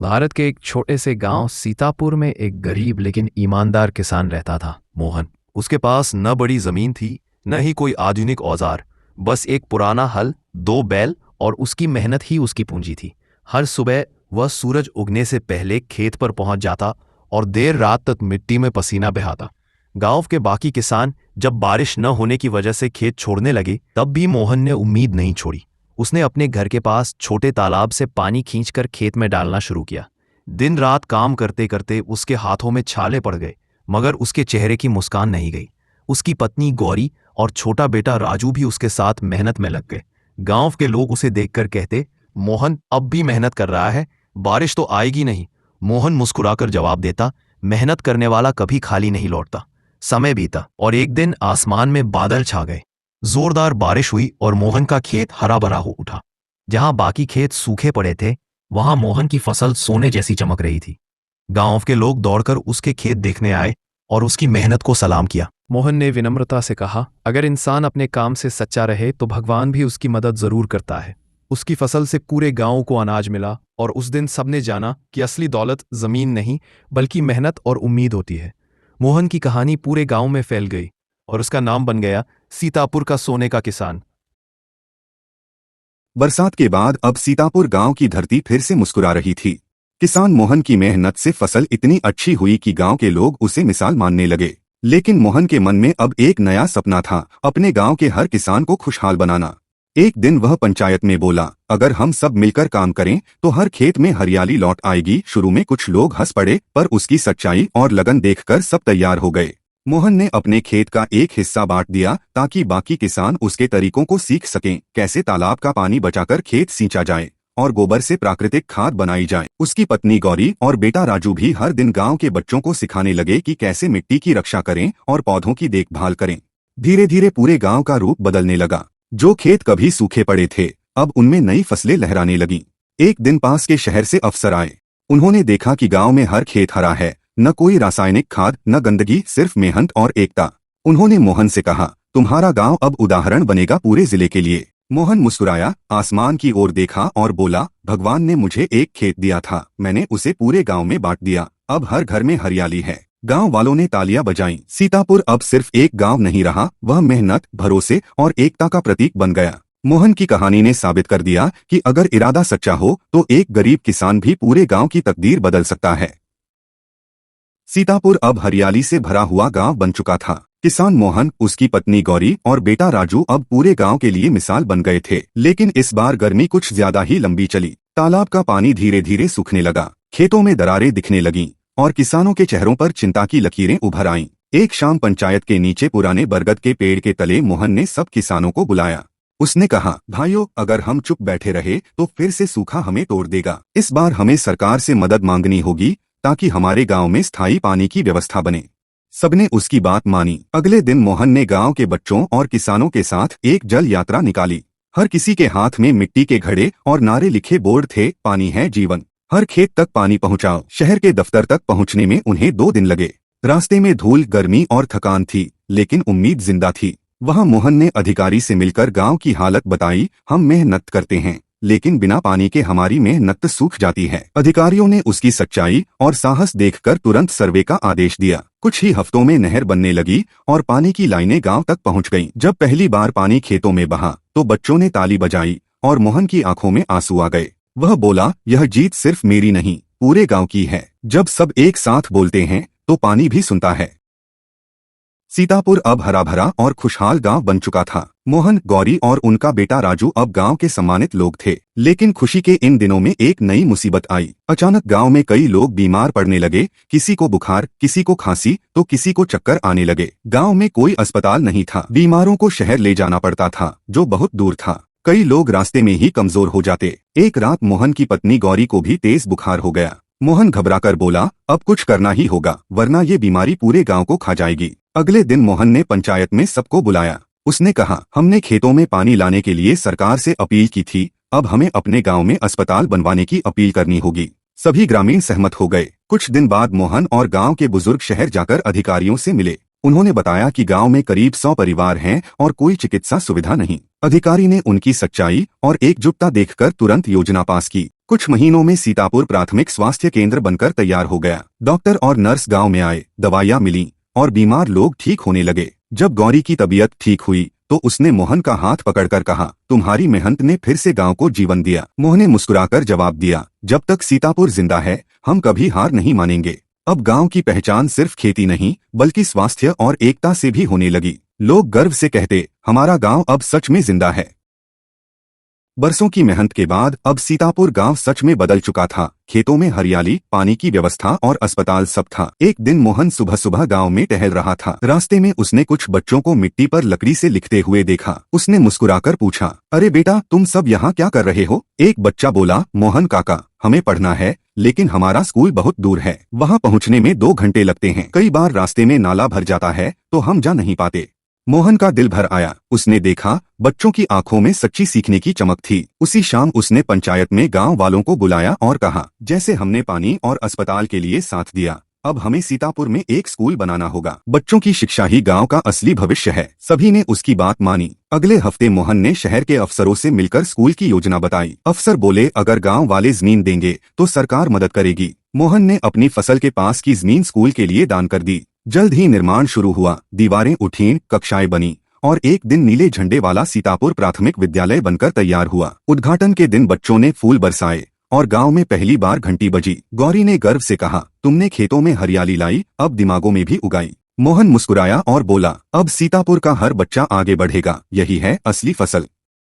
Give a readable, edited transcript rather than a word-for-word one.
भारत के एक छोटे से गांव सीतापुर में एक गरीब लेकिन ईमानदार किसान रहता था, मोहन। उसके पास न बड़ी जमीन थी, न ही कोई आधुनिक औजार। बस एक पुराना हल, दो बैल और उसकी मेहनत ही उसकी पूंजी थी। हर सुबह वह सूरज उगने से पहले खेत पर पहुंच जाता और देर रात तक मिट्टी में पसीना बहाता। गांव के बाकी किसान जब बारिश न होने की वजह से खेत छोड़ने लगे, तब भी मोहन ने उम्मीद नहीं छोड़ी। उसने अपने घर के पास छोटे तालाब से पानी खींचकर खेत में डालना शुरू किया। दिन रात काम करते करते उसके हाथों में छाले पड़ गए, मगर उसके चेहरे की मुस्कान नहीं गई। उसकी पत्नी गौरी और छोटा बेटा राजू भी उसके साथ मेहनत में लग गए। गांव के लोग उसे देखकर कहते, मोहन अब भी मेहनत कर रहा है, बारिश तो आएगी नहीं। मोहन मुस्कुराकर जवाब देता, मेहनत करने वाला कभी खाली नहीं लौटता। समय बीता और एक दिन आसमान में बादल छा गए। जोरदार बारिश हुई और मोहन का खेत हरा भरा हो उठा। जहां बाकी खेत सूखे पड़े थे, वहां मोहन की फसल सोने जैसी चमक रही थी। गांव के लोग दौड़कर उसके खेत देखने आए और उसकी मेहनत को सलाम किया। मोहन ने विनम्रता से कहा, अगर इंसान अपने काम से सच्चा रहे तो भगवान भी उसकी मदद जरूर करता है। उसकी फसल से पूरे गांव को अनाज मिला और उस दिन सबने जाना कि असली दौलत जमीन नहीं बल्कि मेहनत और उम्मीद होती है। मोहन की कहानी पूरे गांव में फैल गई और उसका नाम बन गया सीतापुर का सोने का किसान। बरसात के बाद अब सीतापुर गांव की धरती फिर से मुस्कुरा रही थी। किसान मोहन की मेहनत से फसल इतनी अच्छी हुई कि गांव के लोग उसे मिसाल मानने लगे। लेकिन मोहन के मन में अब एक नया सपना था, अपने गांव के हर किसान को खुशहाल बनाना। एक दिन वह पंचायत में बोला, अगर हम सब मिलकर काम करें तो हर खेत में हरियाली लौट आएगी। शुरू में कुछ लोग हंस पड़े, पर उसकी सच्चाई और लगन देखकर सब तैयार हो गए। मोहन ने अपने खेत का एक हिस्सा बांट दिया ताकि बाकी किसान उसके तरीकों को सीख सकें, कैसे तालाब का पानी बचाकर खेत सींचा जाए और गोबर से प्राकृतिक खाद बनाई जाए। उसकी पत्नी गौरी और बेटा राजू भी हर दिन गांव के बच्चों को सिखाने लगे कि कैसे मिट्टी की रक्षा करें और पौधों की देखभाल करें। धीरे धीरे पूरे गांव का रूप बदलने लगा। जो खेत कभी सूखे पड़े थे, अब उनमें नई फसलें लहराने लगीं। एक दिन पास के शहर से अफसर आए। उन्होंने देखा कि गांव में हर खेत हरा है, न कोई रासायनिक खाद, न गंदगी, सिर्फ मेहनत और एकता। उन्होंने मोहन से कहा, तुम्हारा गांव अब उदाहरण बनेगा पूरे जिले के लिए। मोहन मुस्कुराया, आसमान की ओर देखा और बोला, भगवान ने मुझे एक खेत दिया था, मैंने उसे पूरे गांव में बांट दिया। अब हर घर में हरियाली है। गांव वालों ने तालियां बजाईं। सीतापुर अब सिर्फ एक गांव नहीं रहा, वह मेहनत, भरोसे और एकता का प्रतीक बन गया। मोहन की कहानी ने साबित कर दिया कि अगर इरादा सच्चा हो तो एक गरीब किसान भी पूरे गांव की तकदीर बदल सकता है। सीतापुर अब हरियाली से भरा हुआ गांव बन चुका था। किसान मोहन, उसकी पत्नी गौरी और बेटा राजू अब पूरे गांव के लिए मिसाल बन गए थे। लेकिन इस बार गर्मी कुछ ज्यादा ही लंबी चली। तालाब का पानी धीरे धीरे सूखने लगा, खेतों में दरारें दिखने लगीं और किसानों के चेहरों पर चिंता की लकीरें उभर आईं। एक शाम पंचायत के नीचे पुराने बरगद के पेड़ के तले मोहन ने सब किसानों को बुलाया। उसने कहा, भाइयों, अगर हम चुप बैठे रहे तो फिर से सूखा हमें तोड़ देगा। इस बार हमें सरकार से मदद मांगनी होगी ताकि हमारे गांव में स्थायी पानी की व्यवस्था बने। सबने उसकी बात मानी। अगले दिन मोहन ने गांव के बच्चों और किसानों के साथ एक जल यात्रा निकाली। हर किसी के हाथ में मिट्टी के घड़े और नारे लिखे बोर्ड थे, पानी है जीवन, हर खेत तक पानी पहुंचाओ। शहर के दफ्तर तक पहुंचने में उन्हें 2 दिन लगे। रास्ते में धूल, गर्मी और थकान थी, लेकिन उम्मीद जिंदा थी। वहां मोहन ने अधिकारी से मिलकर गांव की हालत बताई। हम मेहनत करते हैं, लेकिन बिना पानी के हमारी मेहनत सूख जाती है। अधिकारियों ने उसकी सच्चाई और साहस देखकर तुरंत सर्वे का आदेश दिया। कुछ ही हफ्तों में नहर बनने लगी और पानी की लाइनें गांव तक पहुंच गईं। जब पहली बार पानी खेतों में बहा तो बच्चों ने ताली बजाई और मोहन की आंखों में आंसू आ गए। वह बोला, यह जीत सिर्फ मेरी नहीं, पूरे गांव की है। जब सब एक साथ बोलते हैं तो पानी भी सुनता है। सीतापुर अब हरा भरा और खुशहाल गांव बन चुका था। मोहन, गौरी और उनका बेटा राजू अब गांव के सम्मानित लोग थे। लेकिन खुशी के इन दिनों में एक नई मुसीबत आई। अचानक गांव में कई लोग बीमार पड़ने लगे। किसी को बुखार, किसी को खांसी तो किसी को चक्कर आने लगे। गांव में कोई अस्पताल नहीं था। बीमारों को शहर ले जाना पड़ता था, जो बहुत दूर था। कई लोग रास्ते में ही कमजोर हो जाते। एक रात मोहन की पत्नी गौरी को भी तेज बुखार हो गया। मोहन घबराकर बोला, अब कुछ करना ही होगा, वरना ये बीमारी पूरे गांव को खा जाएगी। अगले दिन मोहन ने पंचायत में सबको बुलाया। उसने कहा, हमने खेतों में पानी लाने के लिए सरकार से अपील की थी, अब हमें अपने गांव में अस्पताल बनवाने की अपील करनी होगी। सभी ग्रामीण सहमत हो गए। कुछ दिन बाद मोहन और गांव के बुजुर्ग शहर जाकर अधिकारियों से मिले। उन्होंने बताया कि गांव में करीब 100 परिवार हैं और कोई चिकित्सा सुविधा नहीं। अधिकारी ने उनकी सच्चाई और एकजुटता देखकर तुरंत योजना पास की। कुछ महीनों में सीतापुर प्राथमिक स्वास्थ्य केंद्र बनकर तैयार हो गया। डॉक्टर और नर्स गांव में आए, दवाइयां मिली और बीमार लोग ठीक होने लगे। जब गौरी की तबीयत ठीक हुई तो उसने मोहन का हाथ पकड़कर कहा, तुम्हारी मेहनत ने फिर से गांव को जीवन दिया। मोहन ने मुस्कुराकर जवाब दिया, जब तक सीतापुर जिंदा है हम कभी हार नहीं मानेंगे। अब गांव की पहचान सिर्फ खेती नहीं बल्कि स्वास्थ्य और एकता से भी होने लगी। लोग गर्व से कहते, हमारा गांव अब सच में जिंदा है। बरसों की मेहनत के बाद अब सीतापुर गांव सच में बदल चुका था। खेतों में हरियाली, पानी की व्यवस्था और अस्पताल सब था। एक दिन मोहन सुबह सुबह गांव में टहल रहा था। रास्ते में उसने कुछ बच्चों को मिट्टी पर लकड़ी से लिखते हुए देखा। उसने मुस्कुराकर पूछा, अरे बेटा, तुम सब यहाँ क्या कर रहे हो? एक बच्चा बोला, मोहन काका, हमें पढ़ना है लेकिन हमारा स्कूल बहुत दूर है। वहाँ पहुँचने में 2 घंटे लगते हैं। कई बार रास्ते में नाला भर जाता है तो हम जा नहीं पाते। मोहन का दिल भर आया। उसने देखा बच्चों की आंखों में सच्ची सीखने की चमक थी। उसी शाम उसने पंचायत में गांव वालों को बुलाया और कहा, जैसे हमने पानी और अस्पताल के लिए साथ दिया, अब हमें सीतापुर में एक स्कूल बनाना होगा। बच्चों की शिक्षा ही गांव का असली भविष्य है। सभी ने उसकी बात मानी। अगले हफ्ते मोहन ने शहर के अफसरों से मिलकर स्कूल की योजना बताई। अफसर बोले, अगर गांव वाले जमीन देंगे तो सरकार मदद करेगी। मोहन ने अपनी फसल के पास की जमीन स्कूल के लिए दान कर दी। जल्द ही निर्माण शुरू हुआ। दीवारें उठीं, कक्षाएं बनी और एक दिन नीले झंडे वाला सीतापुर प्राथमिक विद्यालय बनकर तैयार हुआ। उद्घाटन के दिन बच्चों ने फूल बरसाए और गांव में पहली बार घंटी बजी। गौरी ने गर्व से कहा, तुमने खेतों में हरियाली लाई, अब दिमागों में भी उगाई। मोहन मुस्कुराया और बोला, अब सीतापुर का हर बच्चा आगे बढ़ेगा, यही है असली फसल।